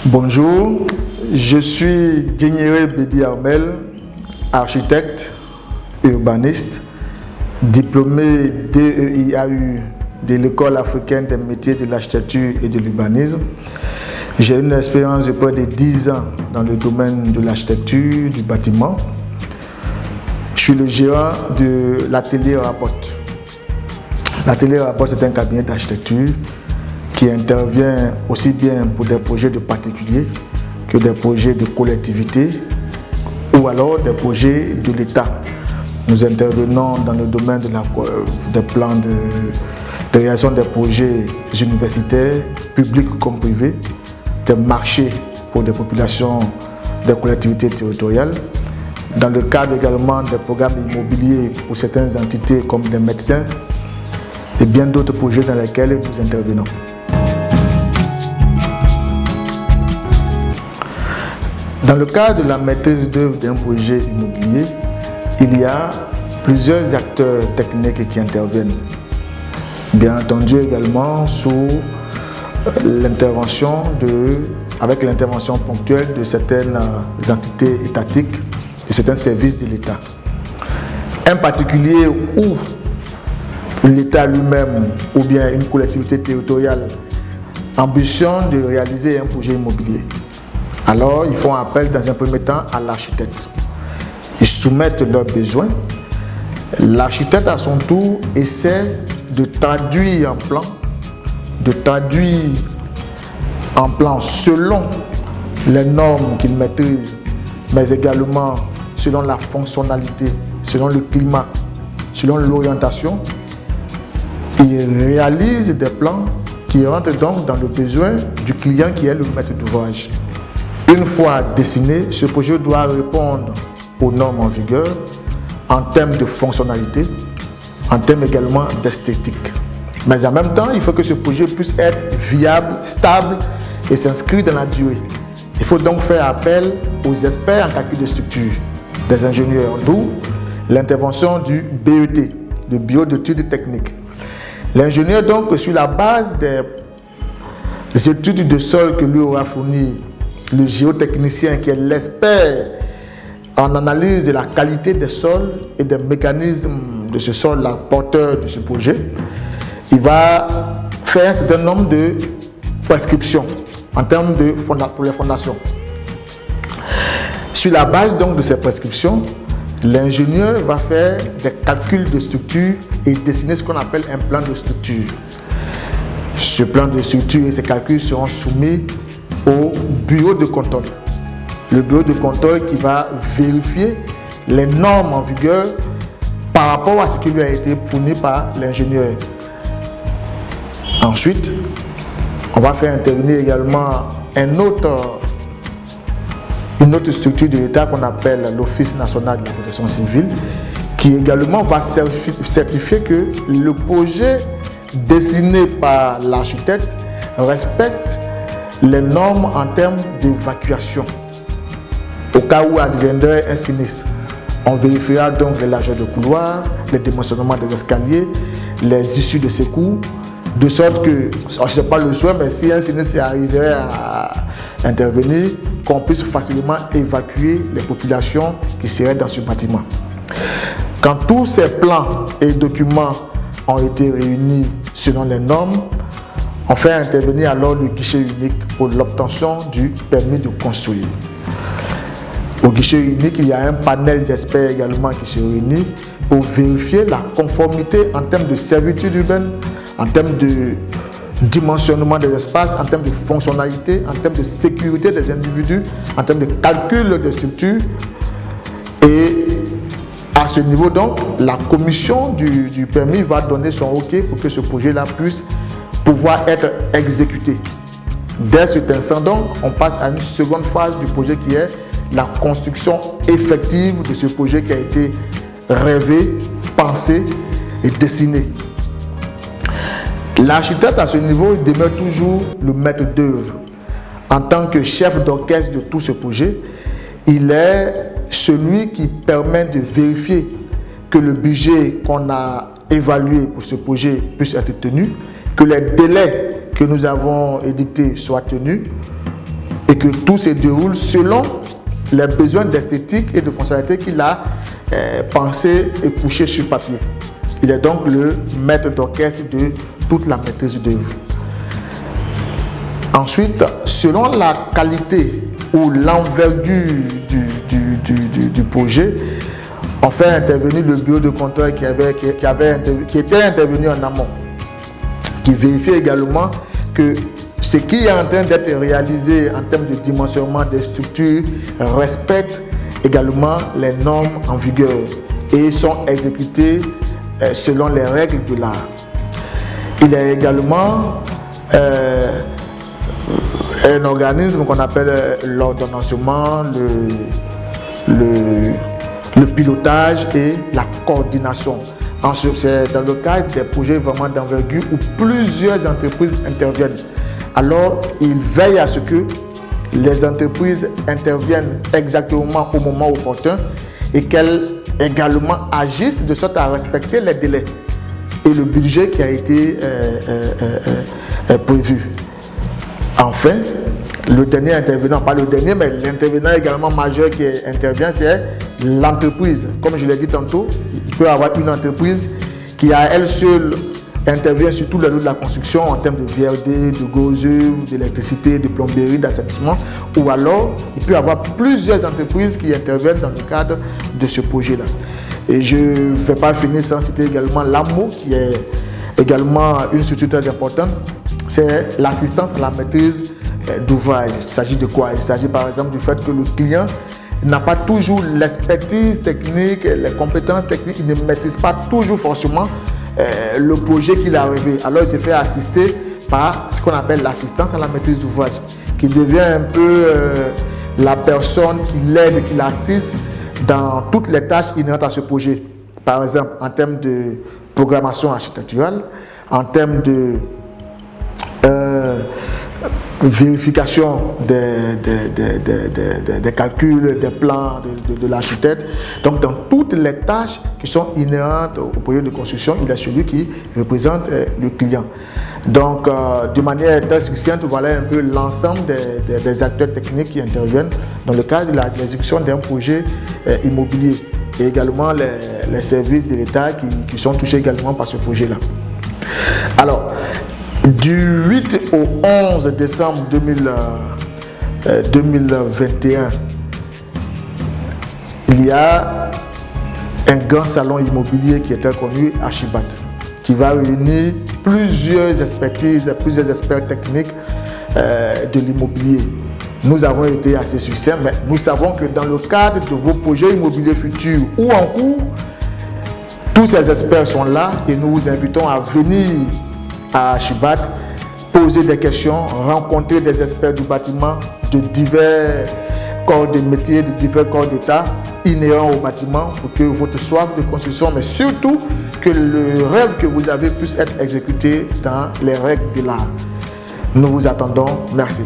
Bonjour, je suis Guignéré Bédi Armel, architecte, urbaniste, diplômé DEIAU de l'École africaine des métiers de l'architecture et de l'urbanisme. J'ai une expérience de près de 10 ans dans le domaine de l'architecture, du bâtiment. Je suis le gérant de l'atelier Rapport. L'atelier Rapport, c'est un cabinet d'architecture qui intervient aussi bien pour des projets de particuliers que des projets de collectivités ou alors des projets de l'État. Nous intervenons dans le domaine des plans de réalisation des projets universitaires, publics comme privés, des marchés pour des populations des collectivités territoriales, dans le cadre également des programmes immobiliers pour certaines entités comme des médecins et bien d'autres projets dans lesquels nous intervenons. Dans le cadre de la maîtrise d'œuvre d'un projet immobilier, il y a plusieurs acteurs techniques qui interviennent. Bien entendu également avec l'intervention ponctuelle de certaines entités étatiques, de certains services de l'État. Un particulier où l'État lui-même ou bien une collectivité territoriale ambitionne de réaliser un projet immobilier. Alors, ils font appel dans un premier temps à l'architecte. Ils soumettent leurs besoins. L'architecte, à son tour, essaie de traduire en plan selon les normes qu'il maîtrise, mais également selon la fonctionnalité, selon le climat, selon l'orientation. Il réalise des plans qui rentrent donc dans le besoin du client qui est le maître d'ouvrage. Une fois dessiné, ce projet doit répondre aux normes en vigueur en termes de fonctionnalité, en termes également d'esthétique. Mais en même temps, il faut que ce projet puisse être viable, stable et s'inscrire dans la durée. Il faut donc faire appel aux experts en calcul de structure, des ingénieurs, d'où l'intervention du BET, le Bureau d'études techniques. L'ingénieur donc, sur la base des études de sol que lui aura fourni le géotechnicien qui est l'expert en analyse de la qualité des sols et des mécanismes de ce sol, la porteur de ce projet, il va faire un certain nombre de prescriptions en termes pour les fondations. Sur la base donc de ces prescriptions, l'ingénieur va faire des calculs de structure et dessiner ce qu'on appelle un plan de structure. Ce plan de structure et ces calculs seront soumis au bureau de contrôle. Le bureau de contrôle qui va vérifier les normes en vigueur par rapport à ce qui lui a été fourni par l'ingénieur. Ensuite, on va faire intervenir également une autre structure de l'État qu'on appelle l'Office national de la protection civile, qui également va certifier que le projet dessiné par l'architecte respecte les normes en termes d'évacuation. Au cas où adviendrait un sinistre, on vérifiera donc les largeurs de couloirs, les dimensionnements des escaliers, les issues de secours, de sorte que, ce n'est pas le souhait, mais si un sinistre arriverait à intervenir, qu'on puisse facilement évacuer les populations qui seraient dans ce bâtiment. Quand tous ces plans et documents ont été réunis selon les normes, on fait intervenir alors le guichet unique pour l'obtention du permis de construire. Au guichet unique, il y a un panel d'experts également qui se réunit pour vérifier la conformité en termes de servitude urbaine, en termes de dimensionnement des espaces, en termes de fonctionnalité, en termes de sécurité des individus, en termes de calcul des structures. Et à ce niveau, donc, la commission du permis va donner son OK pour que ce projet-là puisse pouvoir être exécuté. Dès cet instant, donc, on passe à une seconde phase du projet qui est la construction effective de ce projet qui a été rêvé, pensé et dessiné. L'architecte, à ce niveau, il demeure toujours le maître d'œuvre. En tant que chef d'orchestre de tout ce projet, il est celui qui permet de vérifier que le budget qu'on a évalué pour ce projet puisse être tenu, que les délais que nous avons édictés soient tenus, et que tout se déroule selon les besoins d'esthétique et de fonctionnalité qu'il a pensé et couché sur papier. Il est donc le maître d'orchestre de toute la maîtrise d'œuvre. Ensuite, selon la qualité ou l'envergure du projet, on fait intervenir le bureau de contrôle qui était intervenu en amont, qui vérifie également que ce qui est en train d'être réalisé en termes de dimensionnement des structures respecte également les normes en vigueur et sont exécutés selon les règles de l'art. Il y a également un organisme qu'on appelle l'ordonnancement, le pilotage et la coordination. C'est dans le cadre des projets vraiment d'envergure où plusieurs entreprises interviennent. Alors, il veille à ce que les entreprises interviennent exactement au moment opportun et qu'elles également agissent de sorte à respecter les délais et le budget qui a été prévu. Enfin, le dernier intervenant, pas le dernier, mais l'intervenant également majeur qui intervient, c'est l'entreprise. Comme je l'ai dit tantôt, il peut y avoir une entreprise qui à elle seule intervient sur tout le lot de la construction en termes de VRD, de gros œuvres, d'électricité, de plomberie, d'assainissement, ou alors il peut y avoir plusieurs entreprises qui interviennent dans le cadre de ce projet-là. Et je ne vais pas finir sans citer également l'AMO, qui est également une structure très importante. C'est l'assistance à la maîtrise d'ouvrage. Il s'agit de quoi? Il s'agit par exemple du fait que le client n'a pas toujours l'expertise technique, les compétences techniques, il ne maîtrise pas toujours forcément le projet qu'il a rêvé. Alors il se fait assister par ce qu'on appelle l'assistance à la maîtrise d'ouvrage, qui devient un peu la personne qui l'aide, qui l'assiste dans toutes les tâches inhérentes à ce projet. Par exemple, en termes de programmation architecturale, en termes de vérification des calculs, des plans de l'architecte. Donc, dans toutes les tâches qui sont inhérentes au projet de construction, il est celui qui représente le client. Donc, de manière très succincte, voilà un peu l'ensemble des acteurs techniques qui interviennent dans le cadre de l'exécution d'un projet immobilier et également les services de l'État qui sont touchés également par ce projet-là. Alors, du 8 au 11 décembre 2021, il y a un grand salon immobilier qui est très connu, Archibat, qui va réunir plusieurs expertises, plusieurs experts techniques de l'immobilier. Nous avons été assez succincts, mais nous savons que dans le cadre de vos projets immobiliers futurs ou en cours, tous ces experts sont là et nous vous invitons à venir à Archibat, poser des questions, rencontrer des experts du bâtiment de divers corps de métier, de divers corps d'État inhérents au bâtiment pour que votre soif de construction, mais surtout que le rêve que vous avez puisse être exécuté dans les règles de l'art. Nous vous attendons. Merci.